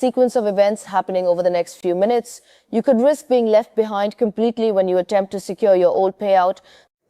sequence of events happening over the next few minutes. You could risk being left behind completely when you attempt to secure your old payout.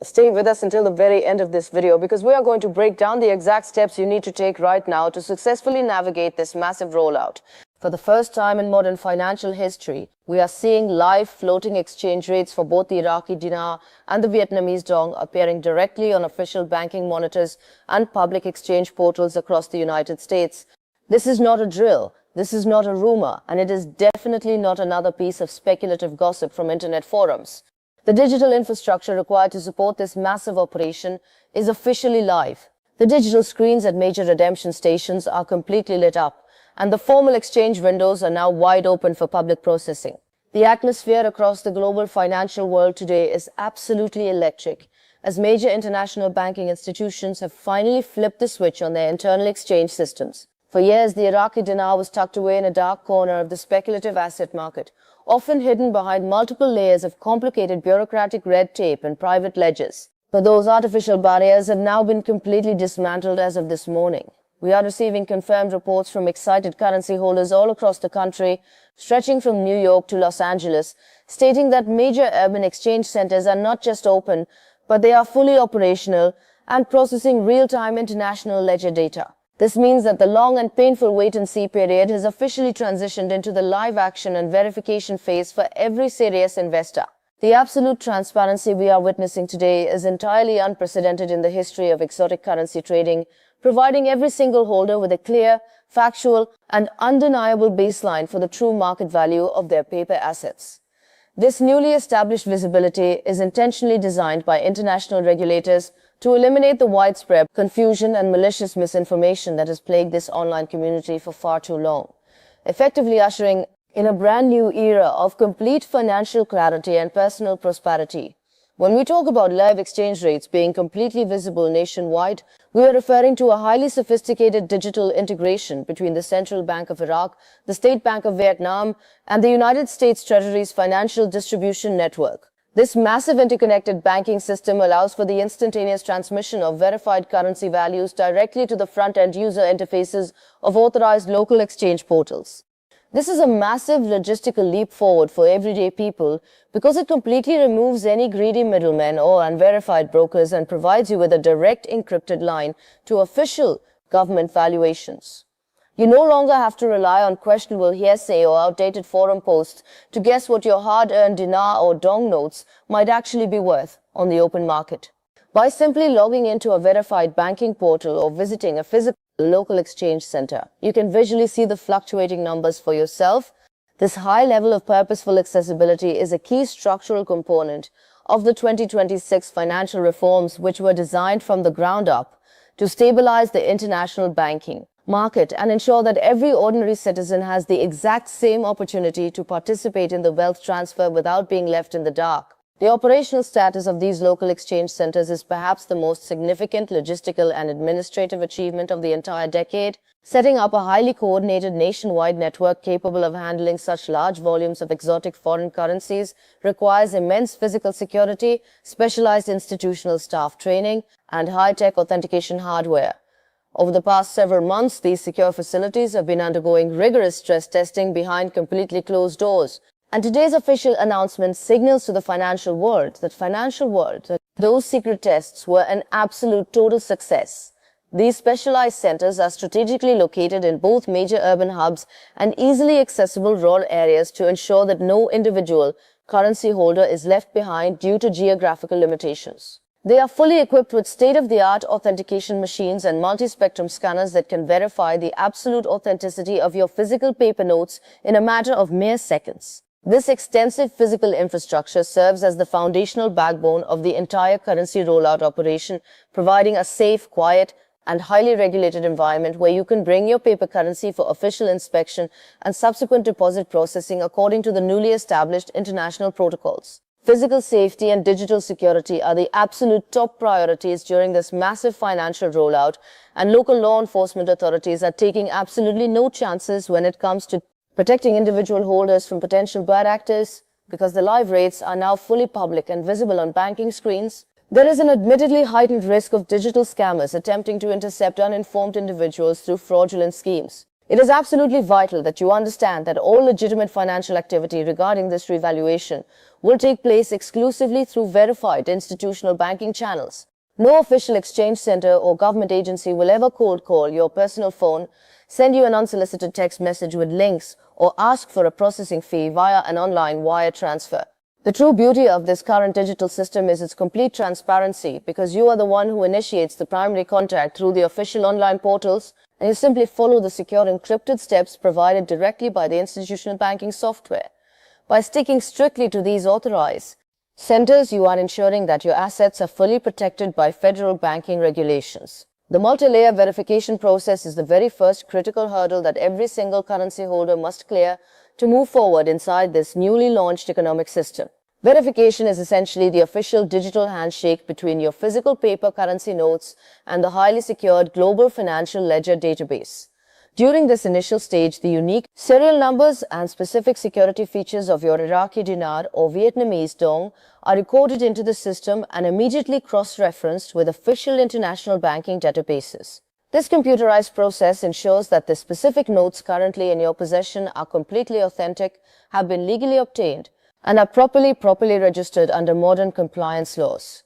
Stay with us until the very end of this video because we are going to break down the exact steps you need to take right now to successfully navigate this massive rollout. For the first time in modern financial history, we are seeing live floating exchange rates for both the Iraqi Dinar and the Vietnamese Dong appearing directly on official banking monitors and public exchange portals across the United States. This is not a drill. This is not a rumor, and it is definitely not another piece of speculative gossip from internet forums. The digital infrastructure required to support this massive operation is officially live. The digital screens at major redemption stations are completely lit up, and the formal exchange windows are now wide open for public processing. The atmosphere across the global financial world today is absolutely electric, as major international banking institutions have finally flipped the switch on their internal exchange systems. For years, the Iraqi dinar was tucked away in a dark corner of the speculative asset market, often hidden behind multiple layers of complicated bureaucratic red tape and private ledgers. But those artificial barriers have now been completely dismantled as of this morning. We are receiving confirmed reports from excited currency holders all across the country, stretching from New York to Los Angeles, stating that major urban exchange centers are not just open, but they are fully operational and processing real-time international ledger data. This means that the long and painful wait-and-see period has officially transitioned into the live action and verification phase for every serious investor. The absolute transparency we are witnessing today is entirely unprecedented in the history of exotic currency trading, providing every single holder with a clear, factual, and undeniable baseline for the true market value of their paper assets. This newly established visibility is intentionally designed by international regulators to eliminate the widespread confusion and malicious misinformation that has plagued this online community for far too long, effectively ushering in a brand new era of complete financial clarity and personal prosperity. When we talk about live exchange rates being completely visible nationwide, we are referring to a highly sophisticated digital integration between the Central Bank of Iraq, the State Bank of Vietnam, and the United States Treasury's financial distribution network. This massive interconnected banking system allows for the instantaneous transmission of verified currency values directly to the front-end user interfaces of authorized local exchange portals. This is a massive logistical leap forward for everyday people because it completely removes any greedy middlemen or unverified brokers and provides you with a direct encrypted line to official government valuations. You no longer have to rely on questionable hearsay or outdated forum posts to guess what your hard-earned dinar or dong notes might actually be worth on the open market. By simply logging into a verified banking portal or visiting a physical local exchange center, you can visually see the fluctuating numbers for yourself. This high level of purposeful accessibility is a key structural component of the 2026 financial reforms, which were designed from the ground up to stabilize the international banking market and ensure that every ordinary citizen has the exact same opportunity to participate in the wealth transfer without being left in the dark. The operational status of these local exchange centers is perhaps the most significant logistical and administrative achievement of the entire decade. Setting up a highly coordinated nationwide network capable of handling such large volumes of exotic foreign currencies requires immense physical security, specialized institutional staff training, and high-tech authentication hardware. Over the past several months, these secure facilities have been undergoing rigorous stress testing behind completely closed doors. And today's official announcement signals to the financial world that those secret tests were an absolute total success. These specialized centers are strategically located in both major urban hubs and easily accessible rural areas to ensure that no individual currency holder is left behind due to geographical limitations. They are fully equipped with state-of-the-art authentication machines and multi-spectrum scanners that can verify the absolute authenticity of your physical paper notes in a matter of mere seconds. This extensive physical infrastructure serves as the foundational backbone of the entire currency rollout operation, providing a safe, quiet, and highly regulated environment where you can bring your paper currency for official inspection and subsequent deposit processing according to the newly established international protocols. Physical safety and digital security are the absolute top priorities during this massive financial rollout, and local law enforcement authorities are taking absolutely no chances when it comes to protecting individual holders from potential bad actors. Because the live rates are now fully public and visible on banking screens, there is an admittedly heightened risk of digital scammers attempting to intercept uninformed individuals through fraudulent schemes. It is absolutely vital that you understand that all legitimate financial activity regarding this revaluation will take place exclusively through verified institutional banking channels. No official exchange center or government agency will ever cold call your personal phone, send you an unsolicited text message with links, or ask for a processing fee via an online wire transfer. The true beauty of this current digital system is its complete transparency, because you are the one who initiates the primary contact through the official online portals, and you simply follow the secure encrypted steps provided directly by the institutional banking software. By sticking strictly to these authorized centers, you are ensuring that your assets are fully protected by federal banking regulations. The multi-layer verification process is the very first critical hurdle that every single currency holder must clear to move forward inside this newly launched economic system. Verification is essentially the official digital handshake between your physical paper currency notes and the highly secured global financial ledger database. During this initial stage, the unique serial numbers and specific security features of your Iraqi dinar or Vietnamese dong are recorded into the system and immediately cross-referenced with official international banking databases. This computerized process ensures that the specific notes currently in your possession are completely authentic, have been legally obtained, and are properly registered under modern compliance laws.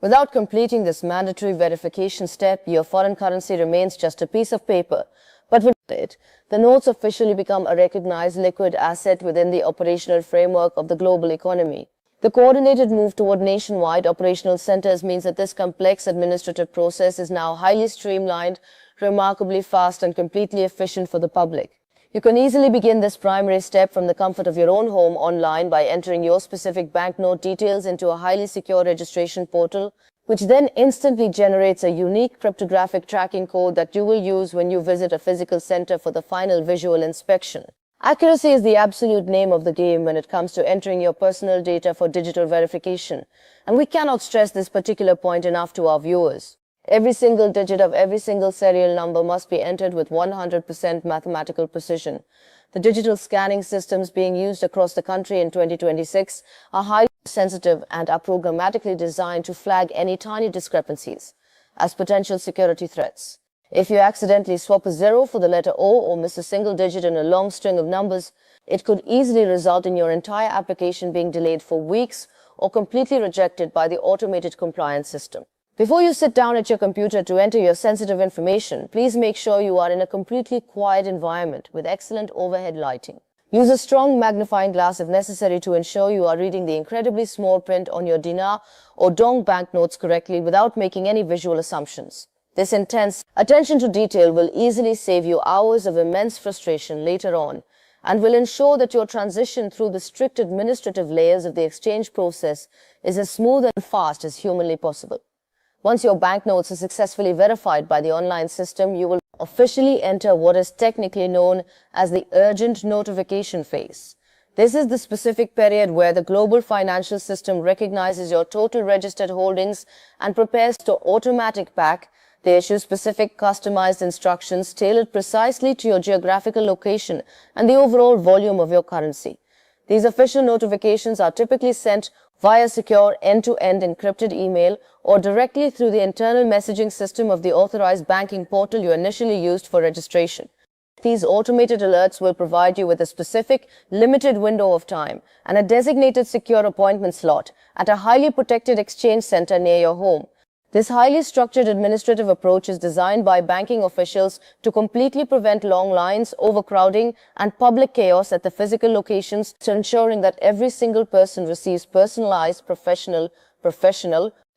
Without completing this mandatory verification step, your foreign currency remains just a piece of paper, but with it, the notes officially become a recognized liquid asset within the operational framework of the global economy. The coordinated move toward nationwide operational centers means that this complex administrative process is now highly streamlined, remarkably fast, and completely efficient for the public. You can easily begin this primary step from the comfort of your own home online by entering your specific banknote details into a highly secure registration portal, which then instantly generates a unique cryptographic tracking code that you will use when you visit a physical center for the final visual inspection. Accuracy is the absolute name of the game when it comes to entering your personal data for digital verification, and we cannot stress this particular point enough to our viewers. Every single digit of every single serial number must be entered with 100% mathematical precision. The digital scanning systems being used across the country in 2026 are highly sensitive and are programmatically designed to flag any tiny discrepancies as potential security threats. If you accidentally swap a 0 for the letter O or miss a single digit in a long string of numbers, it could easily result in your entire application being delayed for weeks or completely rejected by the automated compliance system. Before you sit down at your computer to enter your sensitive information, please make sure you are in a completely quiet environment with excellent overhead lighting. Use a strong magnifying glass if necessary to ensure you are reading the incredibly small print on your dinar or dong banknotes correctly without making any visual assumptions. This intense attention to detail will easily save you hours of immense frustration later on and will ensure that your transition through the strict administrative layers of the exchange process is as smooth and fast as humanly possible. Once your banknotes are successfully verified by the online system, you will officially enter what is technically known as the urgent notification phase. This is the specific period where the global financial system recognizes your total registered holdings and prepares to automatic back. They issue specific customized instructions tailored precisely to your geographical location and the overall volume of your currency. These official notifications are typically sent via secure end-to-end encrypted email or directly through the internal messaging system of the authorized banking portal you initially used for registration. These automated alerts will provide you with a specific, limited window of time and a designated secure appointment slot at a highly protected exchange center near your home. This highly structured administrative approach is designed by banking officials to completely prevent long lines, overcrowding, and public chaos at the physical locations, to ensuring that every single person receives personalized, professional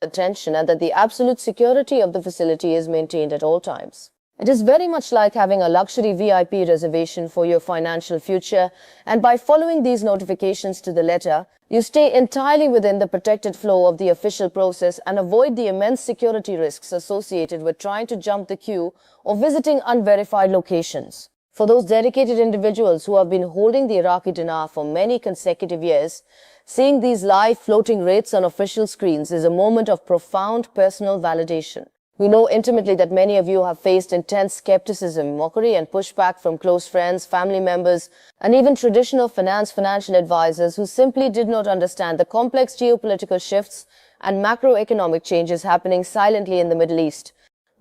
attention and that the absolute security of the facility is maintained at all times. It is very much like having a luxury VIP reservation for your financial future, and by following these notifications to the letter, you stay entirely within the protected flow of the official process and avoid the immense security risks associated with trying to jump the queue or visiting unverified locations. For those dedicated individuals who have been holding the Iraqi dinar for many consecutive years, seeing these live floating rates on official screens is a moment of profound personal validation. We know intimately that many of you have faced intense skepticism, mockery, and pushback from close friends, family members, and even traditional financial advisors who simply did not understand the complex geopolitical shifts and macroeconomic changes happening silently in the Middle East.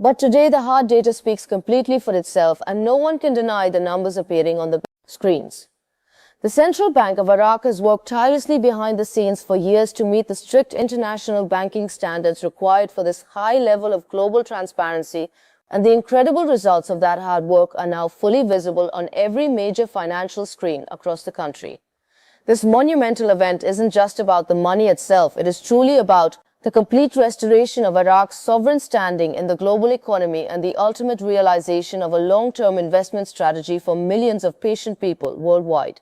But today the hard data speaks completely for itself and no one can deny the numbers appearing on the screens. The Central Bank of Iraq has worked tirelessly behind the scenes for years to meet the strict international banking standards required for this high level of global transparency, and the incredible results of that hard work are now fully visible on every major financial screen across the country. This monumental event isn't just about the money itself, it is truly about the complete restoration of Iraq's sovereign standing in the global economy and the ultimate realization of a long-term investment strategy for millions of patient people worldwide.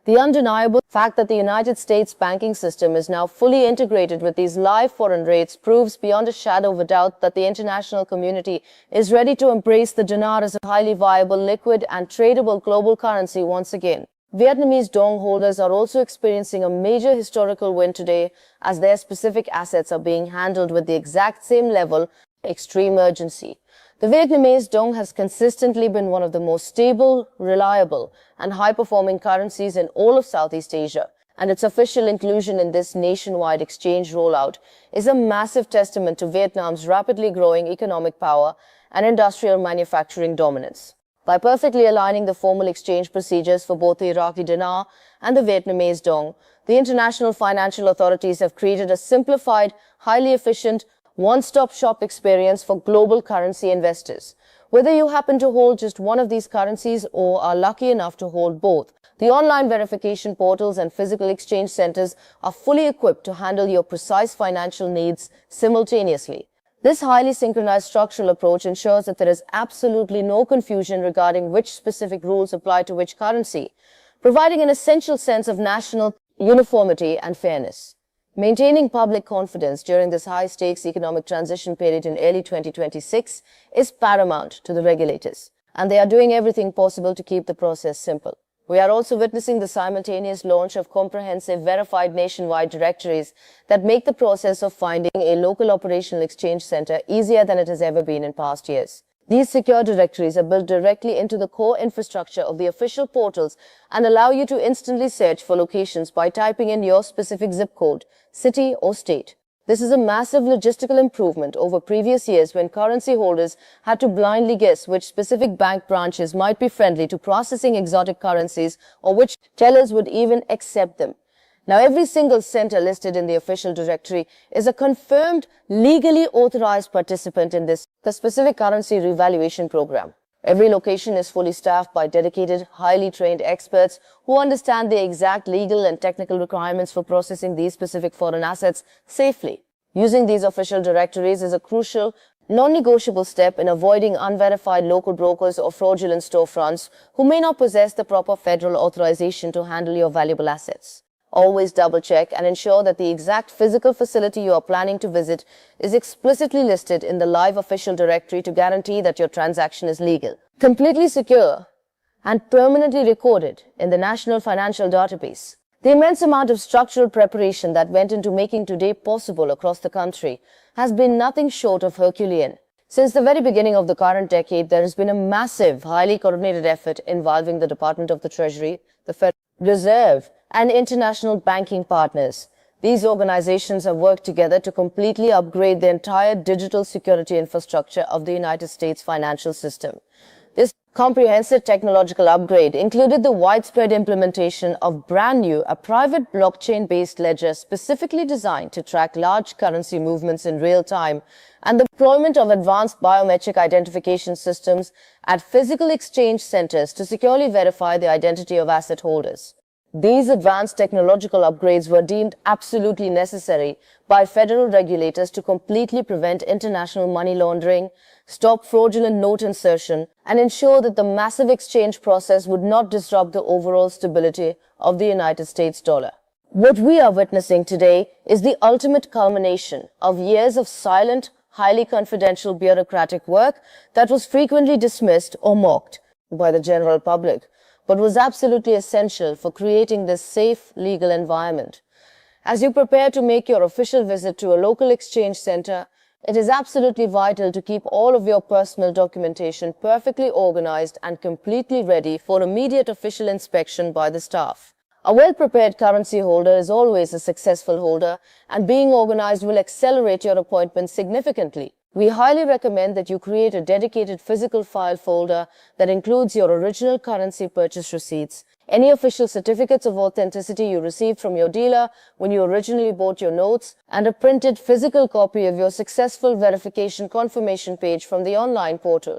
The undeniable fact that the United States banking system is now fully integrated with these live foreign rates proves beyond a shadow of a doubt that the international community is ready to embrace the dinar as a highly viable, liquid and tradable global currency once again. Vietnamese dong holders are also experiencing a major historical win today as their specific assets are being handled with the exact same level of extreme urgency. The Vietnamese dong has consistently been one of the most stable, reliable, and high-performing currencies in all of Southeast Asia, and its official inclusion in this nationwide exchange rollout is a massive testament to Vietnam's rapidly growing economic power and industrial manufacturing dominance. By perfectly aligning the formal exchange procedures for both the Iraqi dinar and the Vietnamese dong, the international financial authorities have created a simplified, highly efficient, one-stop shop experience for global currency investors. Whether you happen to hold just one of these currencies or are lucky enough to hold both, the online verification portals and physical exchange centers are fully equipped to handle your precise financial needs simultaneously. This highly synchronized structural approach ensures that there is absolutely no confusion regarding which specific rules apply to which currency, providing an essential sense of national uniformity and fairness. Maintaining public confidence during this high-stakes economic transition period in early 2026 is paramount to the regulators, and they are doing everything possible to keep the process simple. We are also witnessing the simultaneous launch of comprehensive verified nationwide directories that make the process of finding a local operational exchange center easier than it has ever been in past years. These secure directories are built directly into the core infrastructure of the official portals and allow you to instantly search for locations by typing in your specific zip code, city or state. This is a massive logistical improvement over previous years when currency holders had to blindly guess which specific bank branches might be friendly to processing exotic currencies or which tellers would even accept them. Now, every single center listed in the official directory is a confirmed, legally authorized participant in the specific currency revaluation program. Every location is fully staffed by dedicated, highly trained experts who understand the exact legal and technical requirements for processing these specific foreign assets safely. Using these official directories is a crucial, non-negotiable step in avoiding unverified local brokers or fraudulent storefronts who may not possess the proper federal authorization to handle your valuable assets. Always double-check and ensure that the exact physical facility you are planning to visit is explicitly listed in the live official directory to guarantee that your transaction is legal, completely secure, and permanently recorded in the National Financial Database. The immense amount of structural preparation that went into making today possible across the country has been nothing short of Herculean. Since the very beginning of the current decade, there has been a massive, highly coordinated effort involving the Department of the Treasury, the Federal Reserve, and international banking partners. These organizations have worked together to completely upgrade the entire digital security infrastructure of the United States financial system. This comprehensive technological upgrade included the widespread implementation of brand new, a private blockchain-based ledger specifically designed to track large currency movements in real time, and the deployment of advanced biometric identification systems at physical exchange centers to securely verify the identity of asset holders. These advanced technological upgrades were deemed absolutely necessary by federal regulators to completely prevent international money laundering, stop fraudulent note insertion, and ensure that the massive exchange process would not disrupt the overall stability of the United States dollar. What we are witnessing today is the ultimate culmination of years of silent, highly confidential bureaucratic work that was frequently dismissed or mocked by the general public, but was absolutely essential for creating this safe, legal environment. As you prepare to make your official visit to a local exchange center, it is absolutely vital to keep all of your personal documentation perfectly organized and completely ready for immediate official inspection by the staff. A well-prepared currency holder is always a successful holder, and being organized will accelerate your appointment significantly. We highly recommend that you create a dedicated physical file folder that includes your original currency purchase receipts, any official certificates of authenticity you received from your dealer when you originally bought your notes, and a printed physical copy of your successful verification confirmation page from the online portal.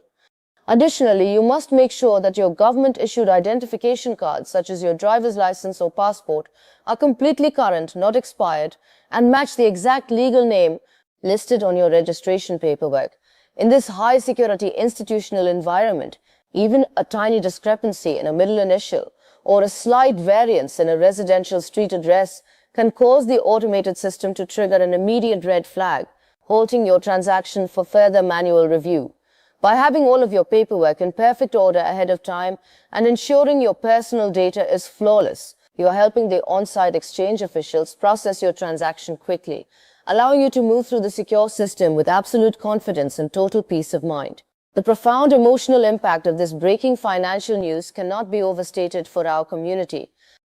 Additionally, you must make sure that your government-issued identification cards, such as your driver's license or passport, are completely current, not expired, and match the exact legal name listed on your registration paperwork. In this high-security institutional environment, even a tiny discrepancy in a middle initial or a slight variance in a residential street address can cause the automated system to trigger an immediate red flag, halting your transaction for further manual review. By having all of your paperwork in perfect order ahead of time and ensuring your personal data is flawless, you are helping the on-site exchange officials process your transaction quickly, allowing you to move through the secure system with absolute confidence and total peace of mind. The profound emotional impact of this breaking financial news cannot be overstated for our community.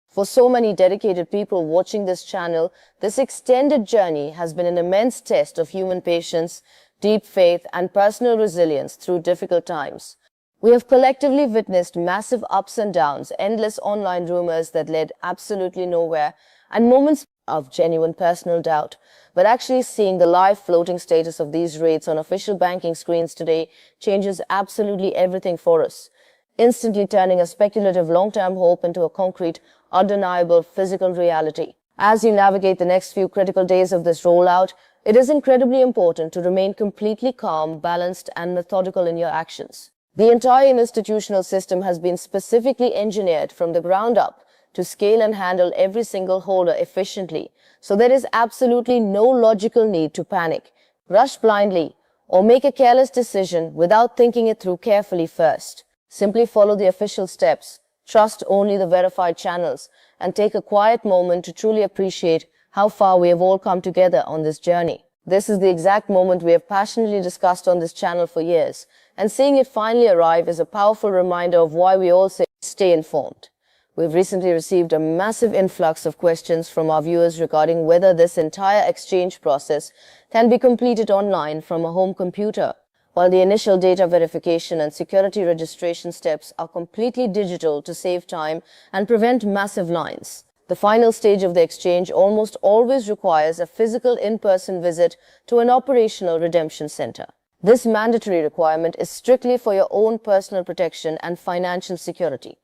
For so many dedicated people watching this channel, this extended journey has been an immense test of human patience, deep faith, and personal resilience through difficult times. We have collectively witnessed massive ups and downs, endless online rumors that led absolutely nowhere, and moments of genuine personal doubt. But actually seeing the live floating status of these rates on official banking screens today changes absolutely everything for us, instantly turning a speculative long-term hope into a concrete, undeniable physical reality. As you navigate the next few critical days of this rollout, it is incredibly important to remain completely calm, balanced, and methodical in your actions. The entire institutional system has been specifically engineered from the ground up to scale and handle every single holder efficiently, so there is absolutely no logical need to panic, rush blindly, or make a careless decision without thinking it through carefully first. Simply follow the official steps, trust only the verified channels, and take a quiet moment to truly appreciate how far we have all come together on this journey. This is the exact moment we have passionately discussed on this channel for years, and seeing it finally arrive is a powerful reminder of why we all say stay informed. We've recently received a massive influx of questions from our viewers regarding whether this entire exchange process can be completed online from a home computer. While the initial data verification and security registration steps are completely digital to save time and prevent massive lines, the final stage of the exchange almost always requires a physical in-person visit to an operational redemption center. This mandatory requirement is strictly for your own personal protection and financial security.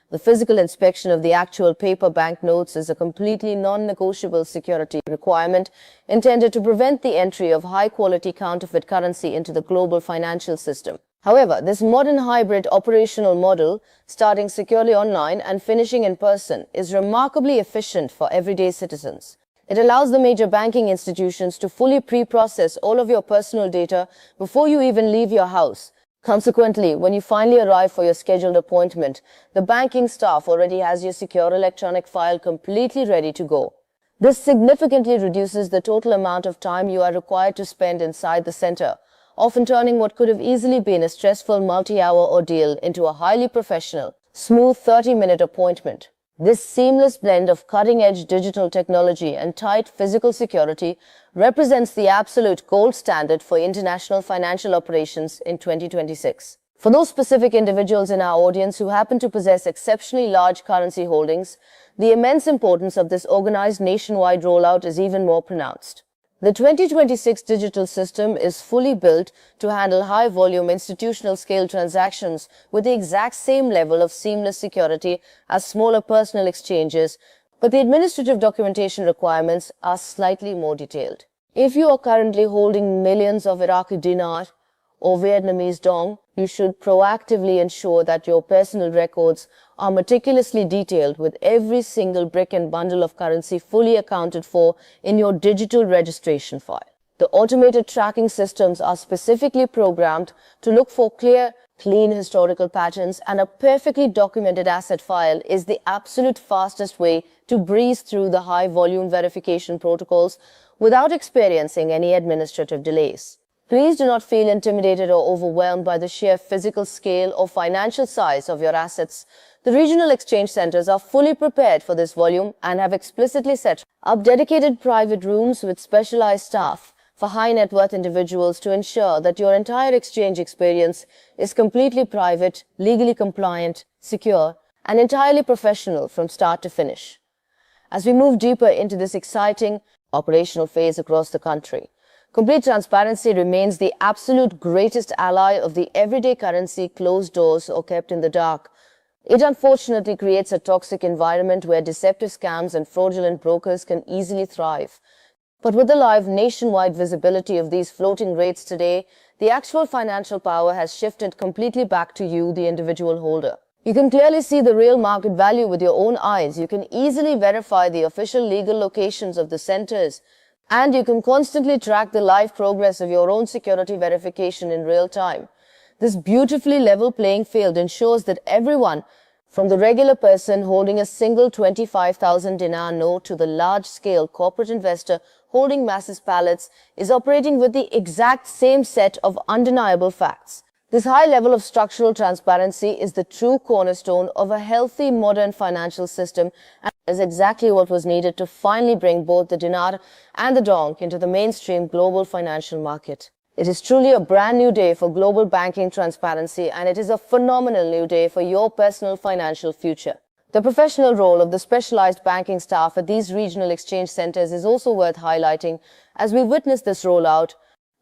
The physical inspection of the actual paper banknotes is a completely non-negotiable security requirement intended to prevent the entry of high-quality counterfeit currency into the global financial system. However, this modern hybrid operational model, starting securely online and finishing in person, is remarkably efficient for everyday citizens. It allows the major banking institutions to fully pre-process all of your personal data before you even leave your house. Consequently, when you finally arrive for your scheduled appointment, the banking staff already has your secure electronic file completely ready to go. This significantly reduces the total amount of time you are required to spend inside the center, often turning what could have easily been a stressful multi-hour ordeal into a highly professional, smooth 30-minute appointment. This seamless blend of cutting-edge digital technology and tight physical security represents the absolute gold standard for international financial operations in 2026. For those specific individuals in our audience who happen to possess exceptionally large currency holdings, the immense importance of this organized nationwide rollout is even more pronounced. The 2026 digital system is fully built to handle high-volume institutional-scale transactions with the exact same level of seamless security as smaller personal exchanges, but the administrative documentation requirements are slightly more detailed. If you are currently holding millions of Iraqi dinar or Vietnamese dong, you should proactively ensure that your personal records are meticulously detailed with every single brick and bundle of currency fully accounted for in your digital registration file. The automated tracking systems are specifically programmed to look for clear, clean historical patterns, and a perfectly documented asset file is the absolute fastest way to breeze through the high-volume verification protocols without experiencing any administrative delays. Please do not feel intimidated or overwhelmed by the sheer physical scale or financial size of your assets. The regional exchange centers are fully prepared for this volume and have explicitly set up dedicated private rooms with specialized staff for high net worth individuals to ensure that your entire exchange experience is completely private, legally compliant, secure, and entirely professional from start to finish. As we move deeper into this exciting operational phase across the country, complete transparency remains the absolute greatest ally of the everyday currency closed doors or kept in the dark. It unfortunately creates a toxic environment where deceptive scams and fraudulent brokers can easily thrive. But with the live nationwide visibility of these floating rates today, the actual financial power has shifted completely back to you, the individual holder. You can clearly see the real market value with your own eyes. You can easily verify the official legal locations of the centers, and you can constantly track the live progress of your own security verification in real time. This beautifully level playing field ensures that everyone, from the regular person holding a single 25,000 dinar note to the large-scale corporate investor holding massive pallets, is operating with the exact same set of undeniable facts. This high level of structural transparency is the true cornerstone of a healthy modern financial system and is exactly what was needed to finally bring both the dinar and the dong into the mainstream global financial market. It is truly a brand new day for global banking transparency, and it is a phenomenal new day for your personal financial future. The professional role of the specialized banking staff at these regional exchange centers is also worth highlighting. As we witness this rollout,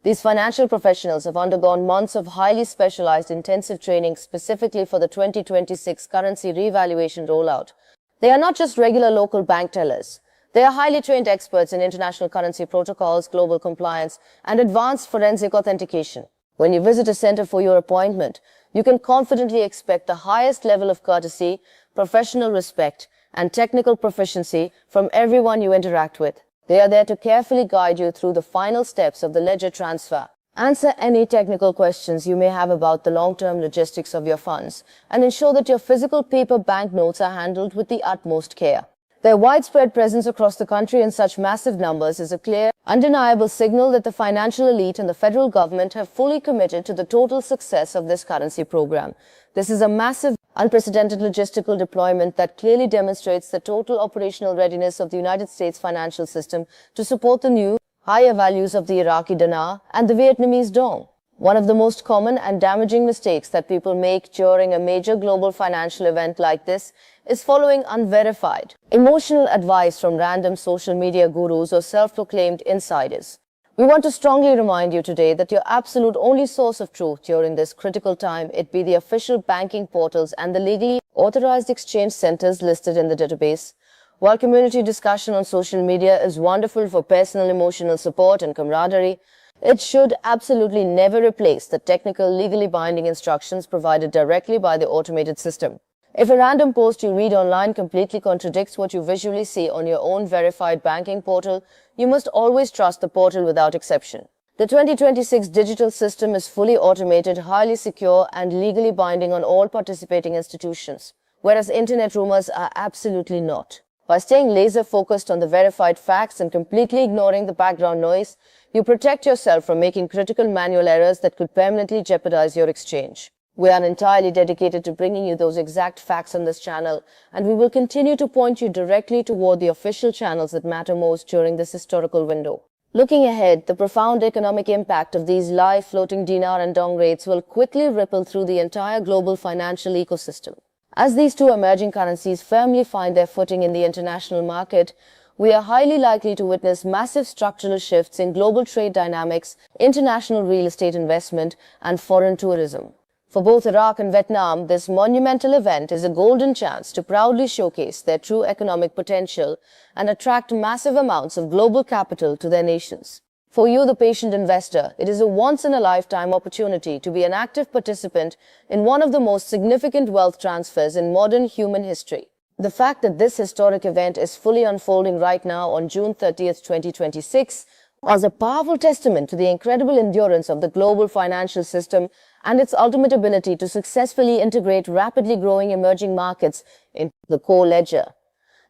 these financial professionals have undergone months of highly specialized intensive training specifically for the 2026 currency revaluation rollout. They are not just regular local bank tellers. They are highly trained experts in international currency protocols, global compliance, and advanced forensic authentication. When you visit a center for your appointment, you can confidently expect the highest level of courtesy, professional respect, and technical proficiency from everyone you interact with. They are there to carefully guide you through the final steps of the ledger transfer, answer any technical questions you may have about the long-term logistics of your funds, and ensure that your physical paper banknotes are handled with the utmost care. Their widespread presence across the country in such massive numbers is a clear, undeniable signal that the financial elite and the federal government have fully committed to the total success of this currency program. This is a massive, unprecedented logistical deployment that clearly demonstrates the total operational readiness of the United States financial system to support the new, higher values of the Iraqi dinar and the Vietnamese dong. One of the most common and damaging mistakes that people make during a major global financial event like this is following unverified, emotional advice from random social media gurus or self-proclaimed insiders. We want to strongly remind you today that your absolute only source of truth during this critical time, it be the official banking portals and the legally authorized exchange centers listed in the database. While community discussion on social media is wonderful for personal emotional support and camaraderie, it should absolutely never replace the technical, legally binding instructions provided directly by the automated system. If a random post you read online completely contradicts what you visually see on your own verified banking portal, you must always trust the portal without exception. The 2026 digital system is fully automated, highly secure, and legally binding on all participating institutions, whereas internet rumors are absolutely not. By staying laser-focused on the verified facts and completely ignoring the background noise, you protect yourself from making critical manual errors that could permanently jeopardize your exchange. We are entirely dedicated to bringing you those exact facts on this channel, and we will continue to point you directly toward the official channels that matter most during this historical window. Looking ahead, the profound economic impact of these live floating dinar and dong rates will quickly ripple through the entire global financial ecosystem. As these two emerging currencies firmly find their footing in the international market, we are highly likely to witness massive structural shifts in global trade dynamics, international real estate investment, and foreign tourism. For both Iraq and Vietnam, this monumental event is a golden chance to proudly showcase their true economic potential and attract massive amounts of global capital to their nations. For you, the patient investor, it is a once-in-a-lifetime opportunity to be an active participant in one of the most significant wealth transfers in modern human history. The fact that this historic event is fully unfolding right now on June 30th, 2026, was a powerful testament to the incredible endurance of the global financial system and its ultimate ability to successfully integrate rapidly growing emerging markets into the core ledger.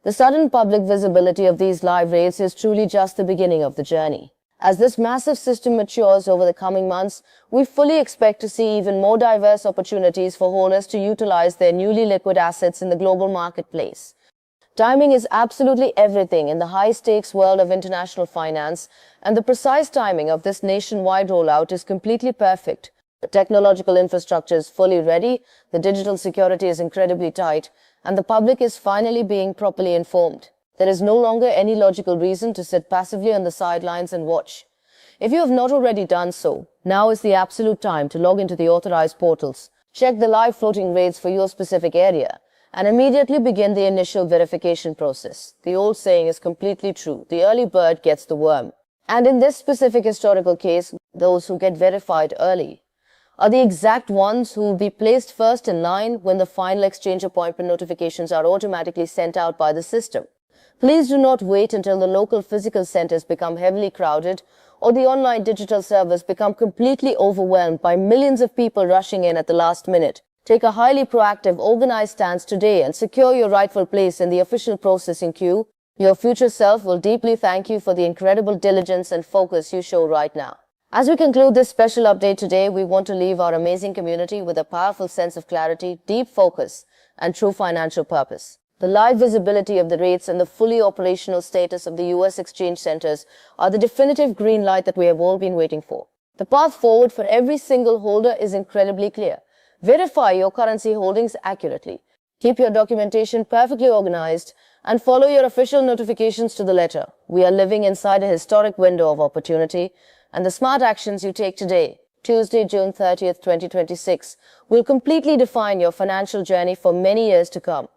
The sudden public visibility of these live rates is truly just the beginning of the journey. As this massive system matures over the coming months, we fully expect to see even more diverse opportunities for holders to utilize their newly liquid assets in the global marketplace. Timing is absolutely everything in the high-stakes world of international finance, and the precise timing of this nationwide rollout is completely perfect. The technological infrastructure is fully ready, the digital security is incredibly tight, and the public is finally being properly informed. There is no longer any logical reason to sit passively on the sidelines and watch. If you have not already done so, now is the absolute time to log into the authorized portals, check the live floating rates for your specific area, and immediately begin the initial verification process. The old saying is completely true: the early bird gets the worm. And in this specific historical case, those who get verified early are the exact ones who will be placed first in line when the final exchange appointment notifications are automatically sent out by the system. Please do not wait until the local physical centers become heavily crowded or the online digital servers become completely overwhelmed by millions of people rushing in at the last minute. Take a highly proactive, organized stance today and secure your rightful place in the official processing queue. Your future self will deeply thank you for the incredible diligence and focus you show right now. As we conclude this special update today, we want to leave our amazing community with a powerful sense of clarity, deep focus, and true financial purpose. The live visibility of the rates and the fully operational status of the US exchange centers are the definitive green light that we have all been waiting for. The path forward for every single holder is incredibly clear. Verify your currency holdings accurately. Keep your documentation perfectly organized and follow your official notifications to the letter. We are living inside a historic window of opportunity, and the smart actions you take today, Tuesday, June 30th, 2026, will completely define your financial journey for many years to come.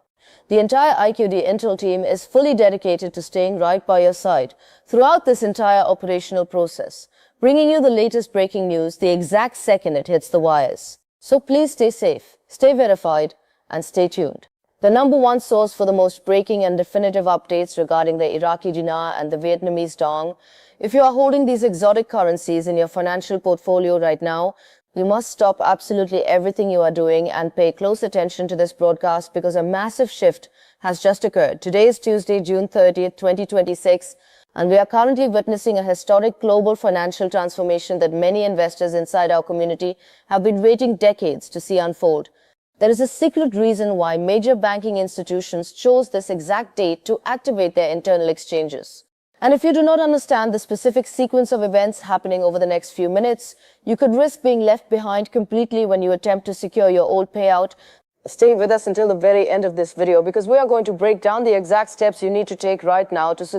The entire IQD Intel team is fully dedicated to staying right by your side throughout this entire operational process, bringing you the latest breaking news the exact second it hits the wires. So please stay safe, stay verified, and stay tuned. The number one source for the most breaking and definitive updates regarding the Iraqi Dinar and the Vietnamese dong. If you are holding these exotic currencies in your financial portfolio right now, you must stop absolutely everything you are doing and pay close attention to this broadcast because a massive shift has just occurred. Today is Tuesday, June 30th, 2026, and we are currently witnessing a historic global financial transformation that many investors inside our community have been waiting decades to see unfold. There is a secret reason why major banking institutions chose this exact date to activate their internal exchanges. And if you do not understand the specific sequence of events happening over the next few minutes, you could risk being left behind completely when you attempt to secure your old payout. Stay with us until the very end of this video because we are going to break down the exact steps you need to take right now to succeed.